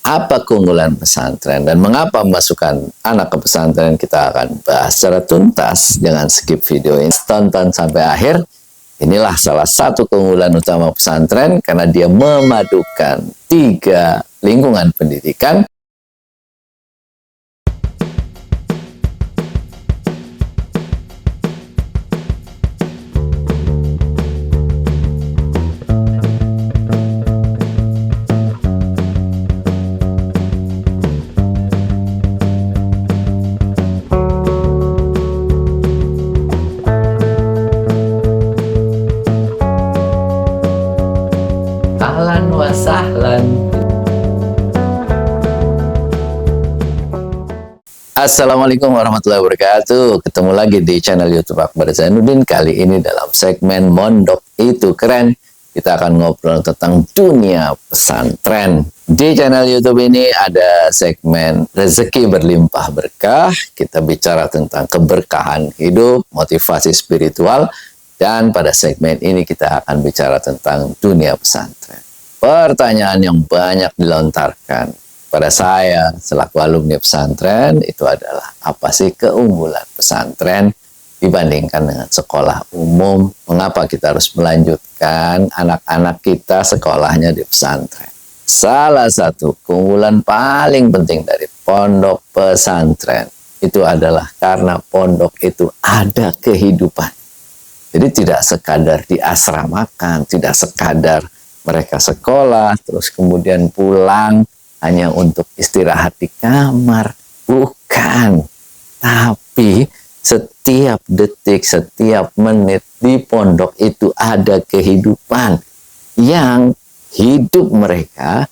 Apa keunggulan pesantren dan mengapa memasukkan anak ke pesantren, kita akan bahas secara tuntas. Jangan skip video ini, tonton sampai akhir. Inilah salah satu keunggulan utama pesantren karena dia memadukan 3 lingkungan pendidikan. Ahlan wa sahlan. Assalamualaikum warahmatullahi wabarakatuh. Ketemu lagi di channel YouTube Akbar Zainuddin. Kali ini dalam segmen Mondok Itu Keren, kita akan ngobrol tentang dunia pesantren. Di channel YouTube ini ada segmen Rezeki Berlimpah Berkah. Kita bicara tentang keberkahan hidup, motivasi spiritual. Dan pada segmen ini kita akan bicara tentang dunia pesantren. Pertanyaan yang banyak dilontarkan pada saya selaku alumni pesantren itu adalah, apa sih keunggulan pesantren dibandingkan dengan sekolah umum? Mengapa kita harus melanjutkan anak-anak kita sekolahnya di pesantren? Salah satu keunggulan paling penting dari pondok pesantren itu adalah karena pondok itu ada kehidupan. Jadi tidak sekadar diasramakan, tidak sekadar mereka sekolah, terus kemudian pulang hanya untuk istirahat di kamar. Bukan. Tapi setiap detik, setiap menit di pondok itu ada kehidupan yang hidup mereka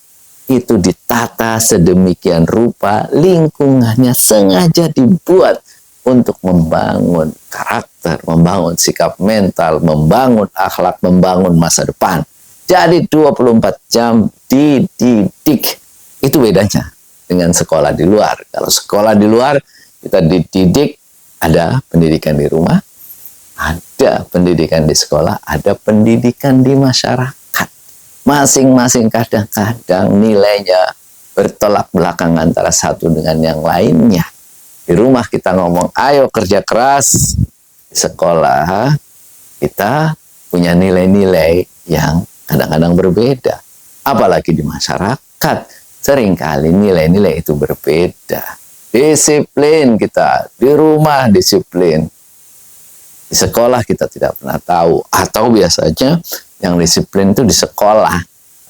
itu ditata sedemikian rupa, lingkungannya sengaja dibuat untuk membangun karakter, membangun sikap mental, membangun akhlak, membangun masa depan. Jadi 24 jam dididik. Itu bedanya dengan sekolah di luar. Kalau sekolah di luar kita dididik, ada pendidikan di rumah, ada pendidikan di sekolah, ada pendidikan di masyarakat. Masing-masing kadang-kadang nilainya bertolak belakang antara satu dengan yang lainnya. Di rumah kita ngomong, ayo kerja keras. Di sekolah kita punya nilai-nilai yang kadang-kadang berbeda. Apalagi di masyarakat, seringkali nilai-nilai itu berbeda. Disiplin kita, di rumah disiplin. Di sekolah kita tidak pernah tahu. Atau biasanya yang disiplin itu di sekolah.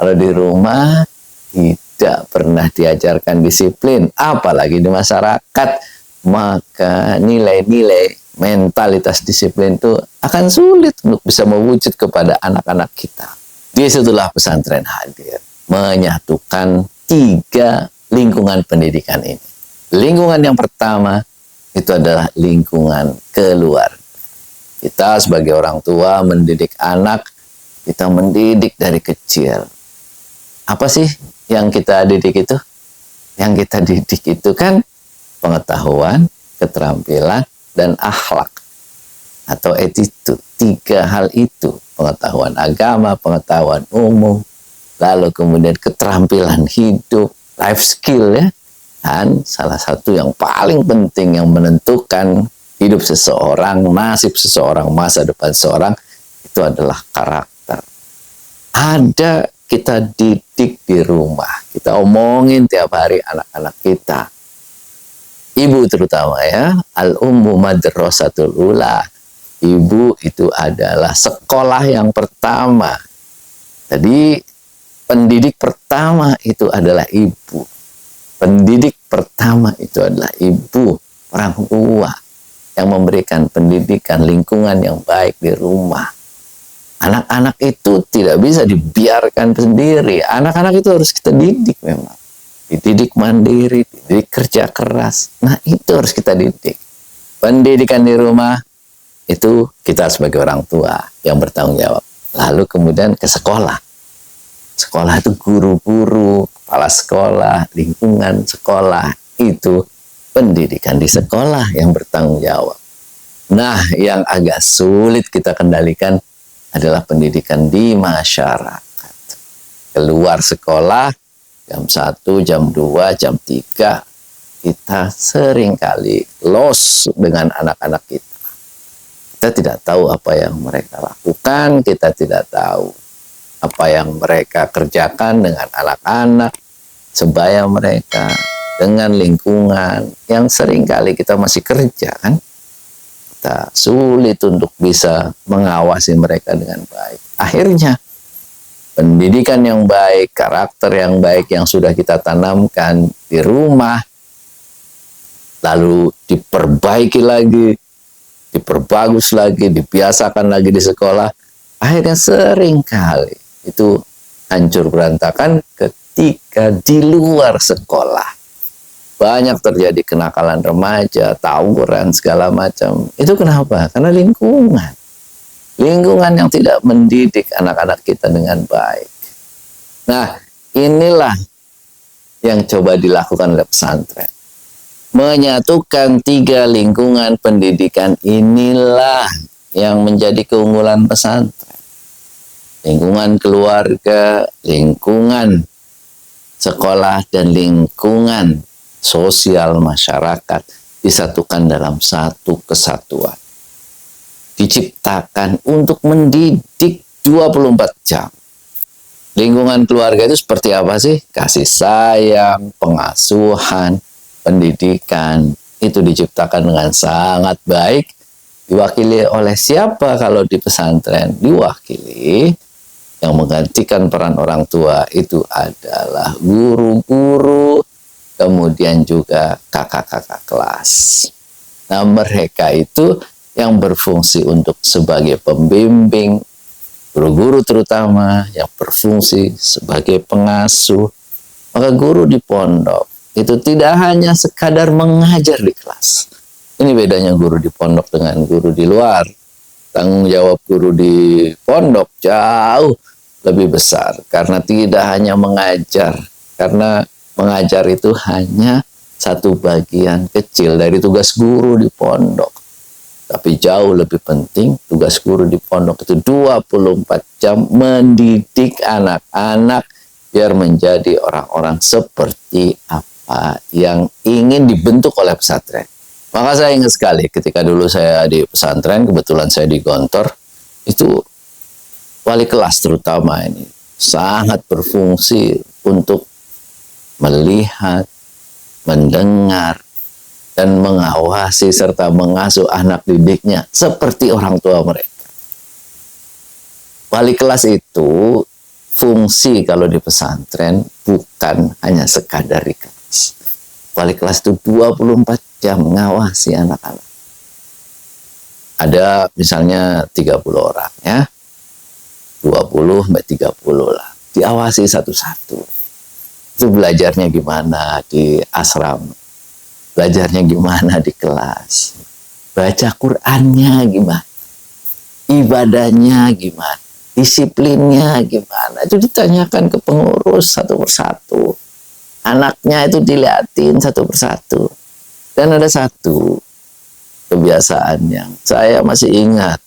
Kalau di rumah tidak pernah diajarkan disiplin. Apalagi di masyarakat. Maka nilai-nilai mentalitas disiplin itu akan sulit untuk bisa mewujud kepada anak-anak kita. Disitulah pesantren hadir, menyatukan 3 lingkungan pendidikan ini. Lingkungan yang pertama itu adalah lingkungan keluarga. Kita sebagai orang tua mendidik anak, kita mendidik dari kecil. Apa sih yang kita didik itu? Yang kita didik itu kan pengetahuan, keterampilan, dan akhlak atau attitude. 3 hal itu, pengetahuan agama, pengetahuan umum, lalu kemudian keterampilan hidup, life skill ya. Dan salah satu yang paling penting yang menentukan hidup seseorang, nasib seseorang, masa depan seseorang, itu adalah karakter. Ada kita didik di rumah, kita omongin tiap hari anak-anak kita. Ibu terutama ya, al-ummu madrasatul ula. Ibu itu adalah sekolah yang pertama. Jadi pendidik pertama itu adalah ibu. Pendidik pertama itu adalah ibu, orang tua yang memberikan pendidikan lingkungan yang baik di rumah. Anak-anak itu tidak bisa dibiarkan sendiri. Anak-anak itu harus kita didik memang. Dididik mandiri, dididik kerja keras. Nah, itu harus kita didik. Pendidikan di rumah, itu kita sebagai orang tua yang bertanggung jawab. Lalu kemudian ke sekolah. Sekolah itu guru-guru, kepala sekolah, lingkungan sekolah. Itu pendidikan di sekolah yang bertanggung jawab. Nah, yang agak sulit kita kendalikan adalah pendidikan di masyarakat. Keluar sekolah, jam 1, jam 2, jam 3, kita seringkali lost dengan anak-anak kita. Kita tidak tahu apa yang mereka lakukan, kita tidak tahu apa yang mereka kerjakan dengan anak-anak, sebaya mereka, dengan lingkungan yang seringkali kita masih kerja kan. Kita sulit untuk bisa mengawasi mereka dengan baik. Akhirnya, pendidikan yang baik, karakter yang baik yang sudah kita tanamkan di rumah, lalu diperbaiki lagi, diperbagus lagi, dibiasakan lagi di sekolah, akhirnya seringkali itu hancur berantakan ketika di luar sekolah. Banyak terjadi kenakalan remaja, tawuran, segala macam. Itu kenapa? Karena lingkungan. Lingkungan yang tidak mendidik anak-anak kita dengan baik. Nah, inilah yang coba dilakukan oleh pesantren. Menyatukan 3 lingkungan pendidikan inilah yang menjadi keunggulan pesantren. Lingkungan keluarga, lingkungan sekolah, dan lingkungan sosial masyarakat disatukan dalam satu kesatuan. Diciptakan untuk mendidik 24 jam. Lingkungan keluarga itu seperti apa sih? Kasih sayang, pengasuhan, pendidikan. Itu diciptakan dengan sangat baik. Diwakili oleh siapa kalau di pesantren? Diwakili yang menggantikan peran orang tua itu adalah guru-guru, kemudian juga kakak-kakak kelas. Nah, mereka itu yang berfungsi untuk sebagai pembimbing, guru-guru terutama yang berfungsi sebagai pengasuh. Maka guru di pondok itu tidak hanya sekadar mengajar di kelas. Ini bedanya guru di pondok dengan guru di luar. Tanggung jawab guru di pondok jauh lebih besar karena tidak hanya mengajar, karena mengajar itu hanya satu bagian kecil dari tugas guru di pondok. Tapi jauh lebih penting tugas guru di pondok itu 24 jam mendidik anak-anak biar menjadi orang-orang seperti apa yang ingin dibentuk oleh pesantren. Maka saya ingat sekali ketika dulu saya di pesantren, kebetulan saya di Gontor, itu wali kelas terutama ini sangat berfungsi untuk melihat, mendengar, dan mengawasi serta mengasuh anak didiknya seperti orang tua mereka. Wali kelas itu fungsi kalau di pesantren bukan hanya sekadar di kelas. Wali kelas itu 24 jam mengawasi anak-anak. Ada misalnya 30 orang ya. 20-30 lah. Diawasi satu-satu. Itu belajarnya gimana di asrama, belajarnya gimana di kelas, baca Qur'annya gimana, ibadahnya gimana, disiplinnya gimana, itu ditanyakan ke pengurus satu persatu, anaknya itu dilihatin satu persatu. Dan ada satu kebiasaan yang saya masih ingat,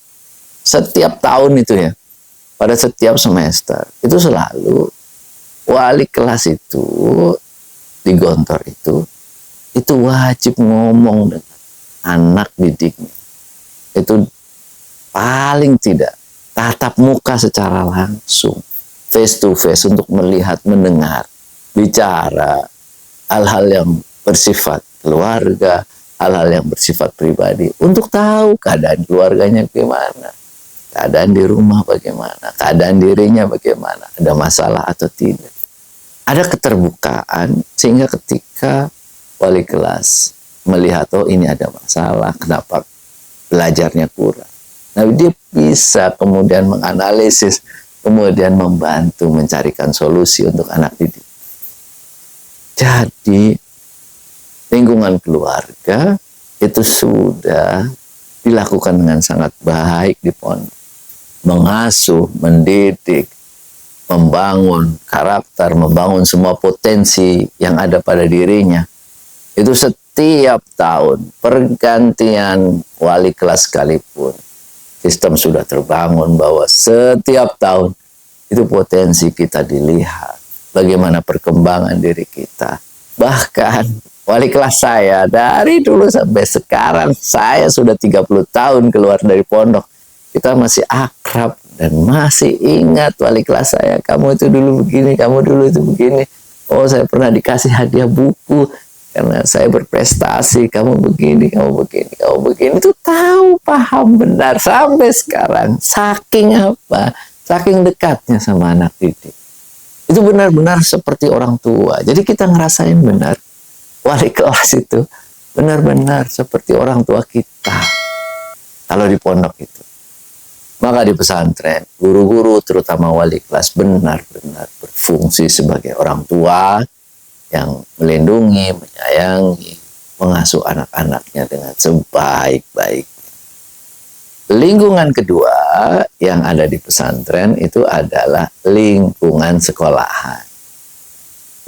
setiap tahun itu ya, pada setiap semester, itu selalu wali kelas itu di Gontor itu wajib ngomong dengan anak didiknya. Itu paling tidak tatap muka secara langsung, face to face, untuk melihat, mendengar, bicara hal-hal yang bersifat keluarga, hal-hal yang bersifat pribadi, untuk tahu keadaan keluarganya bagaimana, keadaan di rumah bagaimana, keadaan dirinya bagaimana, ada masalah atau tidak. Ada keterbukaan sehingga ketika wali kelas melihat, oh ini ada masalah, kenapa belajarnya kurang. Nah, dia bisa kemudian menganalisis, kemudian membantu mencarikan solusi untuk anak didik. Jadi, lingkungan keluarga itu sudah dilakukan dengan sangat baik di pondok. Mengasuh, mendidik, membangun karakter, membangun semua potensi yang ada pada dirinya. Itu setiap tahun, pergantian wali kelas sekalipun, sistem sudah terbangun bahwa setiap tahun itu potensi kita dilihat, bagaimana perkembangan diri kita. Bahkan wali kelas saya dari dulu sampai sekarang, saya sudah 30 tahun keluar dari pondok, kita masih akrab dan masih ingat wali kelas saya, kamu itu dulu begini, kamu dulu itu begini. Oh, saya pernah dikasih hadiah buku karena saya berprestasi, kamu begini, kamu begini, kamu begini. Itu tahu, paham benar sampai sekarang. Saking apa? Saking dekatnya sama anak didik. Itu benar-benar seperti orang tua. Jadi kita ngerasain benar, wali kelas itu benar-benar seperti orang tua kita kalau di pondok itu. Maka di pesantren, guru-guru terutama wali kelas benar-benar berfungsi sebagai orang tua yang melindungi, menyayangi, mengasuh anak-anaknya dengan sebaik-baik. Lingkungan kedua yang ada di pesantren itu adalah lingkungan sekolahan.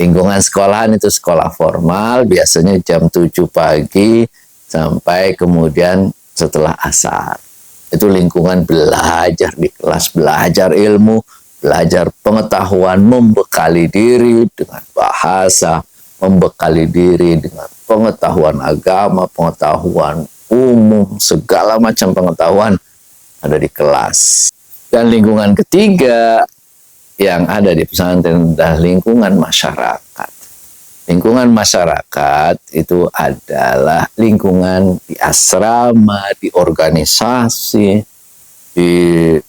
Lingkungan sekolahan itu sekolah formal, biasanya jam 7 pagi sampai kemudian setelah asar. Itu lingkungan belajar di kelas, belajar ilmu, belajar pengetahuan, membekali diri dengan bahasa, membekali diri dengan pengetahuan agama, pengetahuan umum, segala macam pengetahuan ada di kelas. Dan lingkungan ketiga yang ada di pesantren adalah lingkungan masyarakat. Lingkungan masyarakat itu adalah lingkungan di asrama, di organisasi, di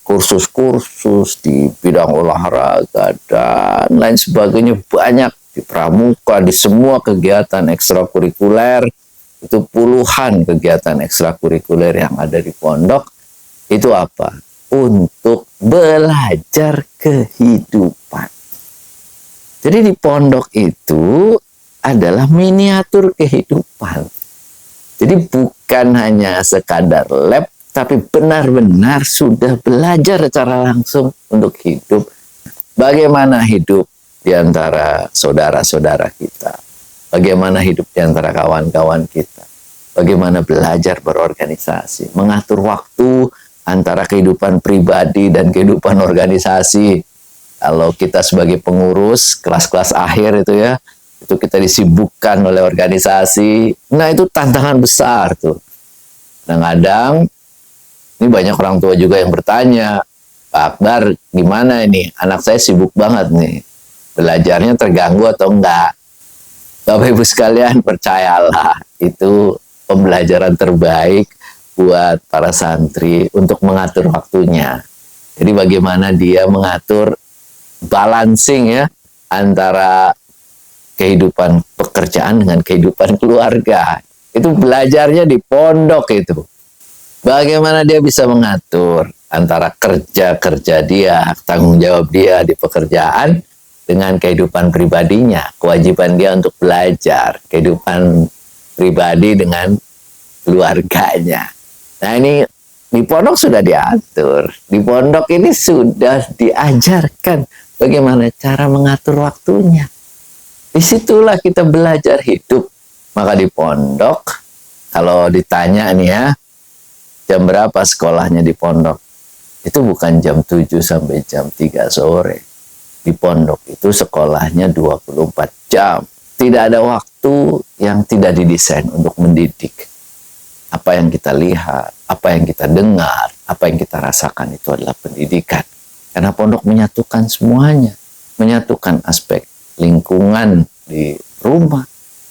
kursus-kursus, di bidang olahraga, dan lain sebagainya, banyak di pramuka, di semua kegiatan ekstrakurikuler. Itu puluhan kegiatan ekstrakurikuler yang ada di pondok. Itu apa? Untuk belajar kehidupan. Jadi di pondok itu adalah miniatur kehidupan. Jadi bukan hanya sekadar lab, tapi benar-benar sudah belajar secara langsung untuk hidup. Bagaimana hidup di antara saudara-saudara kita. Bagaimana hidup di antara kawan-kawan kita. Bagaimana belajar berorganisasi. Mengatur waktu antara kehidupan pribadi dan kehidupan organisasi. Kalau kita sebagai pengurus kelas-kelas akhir itu ya, itu kita disibukkan oleh organisasi. Nah, itu tantangan besar tuh. Kadang-kadang ini banyak orang tua juga yang bertanya, Pak Akbar, gimana ini? Anak saya sibuk banget nih. Belajarnya terganggu atau enggak? Bapak Ibu sekalian, percayalah, itu pembelajaran terbaik buat para santri untuk mengatur waktunya. Jadi bagaimana dia mengatur balancing ya antara kehidupan pekerjaan dengan kehidupan keluarga. Itu belajarnya di pondok itu. Bagaimana dia bisa mengatur antara kerja dia, tanggung jawab dia di pekerjaan dengan kehidupan pribadinya, kewajiban dia untuk belajar, kehidupan pribadi dengan keluarganya. Nah, ini di pondok sudah diatur. Di pondok ini sudah diajarkan bagaimana cara mengatur waktunya. Disitulah kita belajar hidup. Maka di pondok, kalau ditanya nih ya, jam berapa sekolahnya di pondok? Itu bukan jam 7 sampai jam 3 sore. Di pondok itu sekolahnya 24 jam. Tidak ada waktu yang tidak didesain untuk mendidik. Apa yang kita lihat, apa yang kita dengar, apa yang kita rasakan itu adalah pendidikan. Karena pondok menyatukan semuanya. Menyatukan aspek lingkungan di rumah,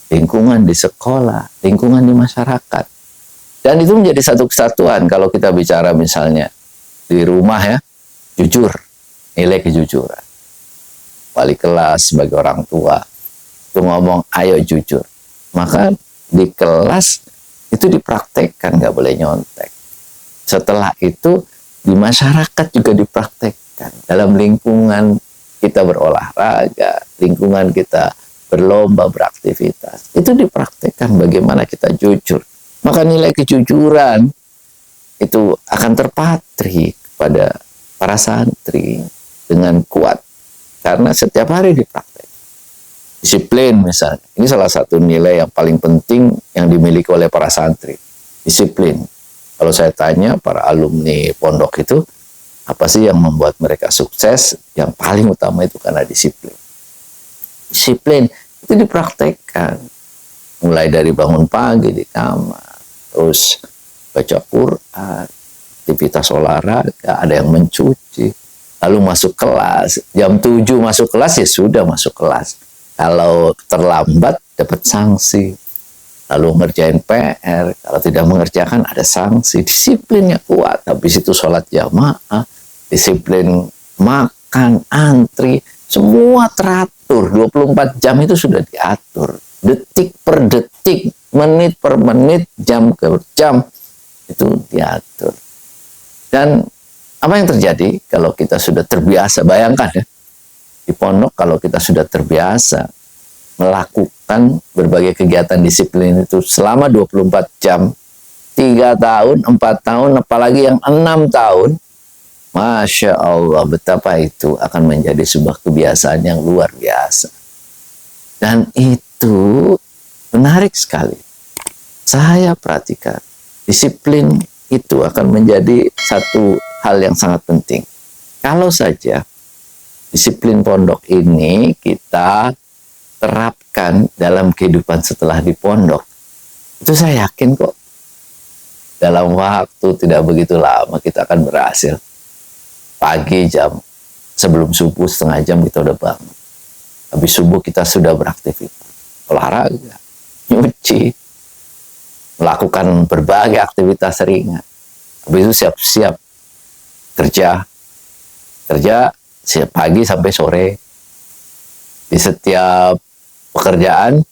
lingkungan di sekolah, lingkungan di masyarakat. Dan itu menjadi satu kesatuan. Kalau kita bicara misalnya di rumah ya, jujur, nilai kejujuran. Wali kelas sebagai orang tua itu ngomong ayo jujur, maka di kelas itu dipraktekkan, nggak boleh nyontek. Setelah itu di masyarakat juga dipraktekkan, dalam lingkungan kita berolahraga, lingkungan kita berlomba beraktivitas, itu dipraktekkan bagaimana kita jujur. Maka nilai kejujuran itu akan terpatri kepada para santri dengan kuat. Karena setiap hari dipraktek. Disiplin misalnya. Ini salah satu nilai yang paling penting yang dimiliki oleh para santri. Disiplin. Kalau saya tanya para alumni pondok itu, apa sih yang membuat mereka sukses? Yang paling utama itu karena disiplin. disiplin itu dipraktekkan. Mulai dari bangun pagi di kamar, terus baca Quran, aktivitas olahraga, ada yang mencuci, lalu masuk kelas. Jam 7 masuk kelas, ya sudah masuk kelas. Kalau terlambat dapat sanksi. Lalu ngerjain PR, kalau tidak mengerjakan ada sanksi. Disiplinnya kuat. Habis itu sholat jamaah, disiplin makan, antri, semua teratur. 24 jam itu sudah diatur. Detik per detik, menit per menit, jam ke jam, itu diatur. Dan apa yang terjadi kalau kita sudah terbiasa? Bayangkan ya, di pondok kalau kita sudah terbiasa melakukan berbagai kegiatan disiplin itu selama 24 jam, 3 tahun, 4 tahun, apalagi yang 6 tahun, Masya Allah, betapa itu akan menjadi sebuah kebiasaan yang luar biasa. Dan itu menarik sekali. Saya perhatikan, disiplin itu akan menjadi satu hal yang sangat penting. Kalau saja disiplin pondok ini kita terapkan dalam kehidupan setelah di pondok, itu saya yakin kok dalam waktu tidak begitu lama kita akan berhasil. Pagi jam sebelum subuh setengah jam kita udah bangun. Habis subuh kita sudah beraktivitas, olahraga, nyuci, melakukan berbagai aktivitas ringan. Habis itu siap-siap kerja siap pagi sampai sore. Di setiap pekerjaan,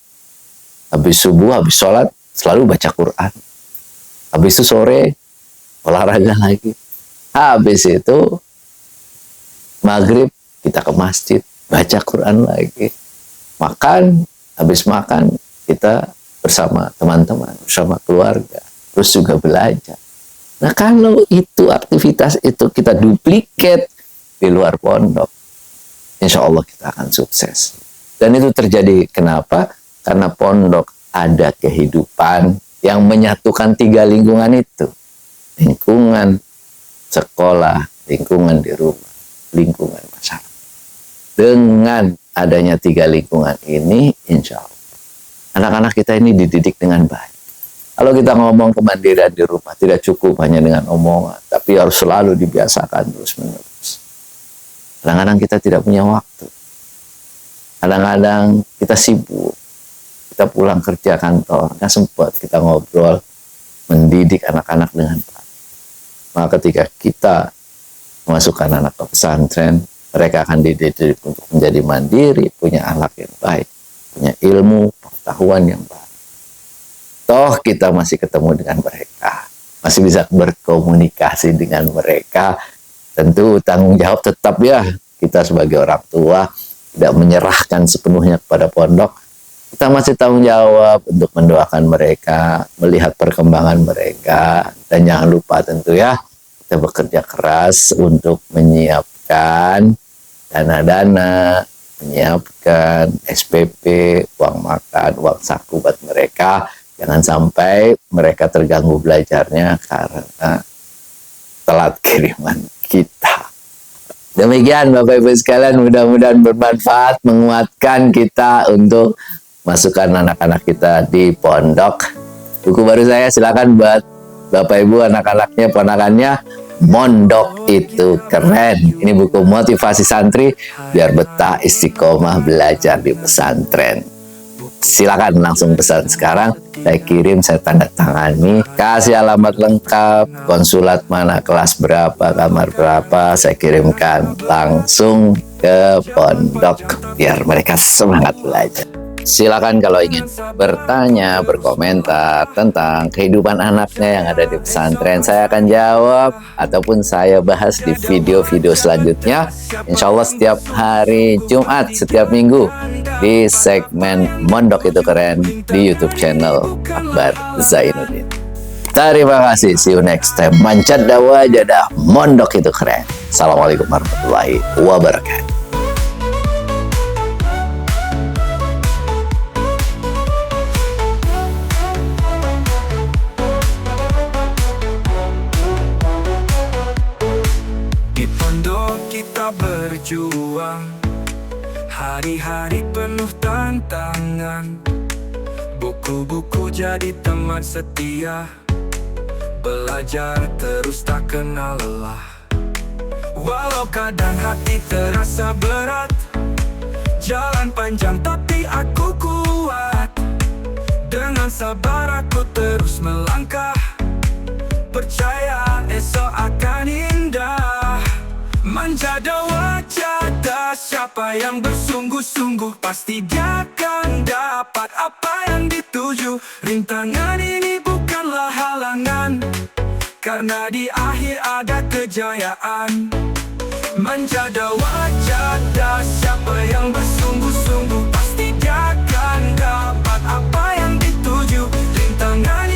habis subuh, habis sholat, selalu baca Quran. Habis itu sore, olahraga lagi. Habis itu, maghrib, kita ke masjid, baca Quran lagi. Makan, habis makan, kita bersama teman-teman, bersama keluarga. Terus juga belajar. Nah, kalau itu aktivitas itu kita duplikat di luar pondok, insya Allah kita akan sukses. Dan itu terjadi kenapa? Karena pondok ada kehidupan yang menyatukan 3 lingkungan itu. Lingkungan sekolah, lingkungan di rumah, lingkungan masyarakat. Dengan adanya 3 lingkungan ini, insya Allah, anak-anak kita ini dididik dengan baik. Kalau kita ngomong kemandirian di rumah, tidak cukup hanya dengan omongan, tapi harus selalu dibiasakan terus-menerus. Kadang-kadang kita tidak punya waktu. Kadang-kadang kita sibuk. Kita pulang kerja kantor, nggak sempat kita ngobrol, mendidik anak-anak dengan baik. Maka ketika kita memasukkan anak ke pesantren, mereka akan dididik untuk menjadi mandiri, punya akhlak yang baik, punya ilmu, pengetahuan yang baik. Toh kita masih ketemu dengan mereka, masih bisa berkomunikasi dengan mereka. Tentu tanggung jawab tetap ya, kita sebagai orang tua tidak menyerahkan sepenuhnya kepada pondok. Kita masih tanggung jawab untuk mendoakan mereka, melihat perkembangan mereka. Dan jangan lupa tentu ya, kita bekerja keras untuk menyiapkan dana-dana, menyiapkan SPP, uang makan, uang saku buat mereka. Jangan sampai mereka terganggu belajarnya karena telat kiriman kita. Demikian Bapak Ibu sekalian, mudah-mudahan bermanfaat, menguatkan kita untuk masukkan anak-anak kita di pondok. Buku baru saya silakan buat Bapak Ibu, anak-anaknya, ponakannya. Mondok itu keren. Ini buku motivasi santri biar betah istiqomah belajar di pesantren. Silakan langsung pesan sekarang, saya kirim, saya tanda tangani, kasih alamat lengkap, konsulat mana, kelas berapa, kamar berapa, saya kirimkan langsung ke pondok biar mereka semangat belajar. Silakan kalau ingin bertanya, berkomentar tentang kehidupan anaknya yang ada di pesantren, saya akan jawab ataupun saya bahas di video-video selanjutnya. Insya Allah setiap hari Jumat, setiap minggu di segmen Mondok Itu Keren di YouTube channel Akbar Zainuddin. Terima kasih, see you next time. Mancat dawa jadah, Mondok Itu Keren. Assalamualaikum warahmatullahi wabarakatuh. Kita berjuang hari-hari penuh tantangan. Buku-buku jadi teman setia, belajar terus tak kenal lelah. Walau kadang hati terasa berat, jalan panjang tapi aku kuat. Dengan sabar aku terus melangkah, percaya esok akan indah. Menjaga wajah siapa yang bersungguh-sungguh, pasti dia akan dapat apa yang dituju. Rintangan ini bukanlah halangan, karena di akhir ada kejayaan. Menjaga wajah siapa yang bersungguh-sungguh, pasti dia akan dapat apa yang dituju. Rintangan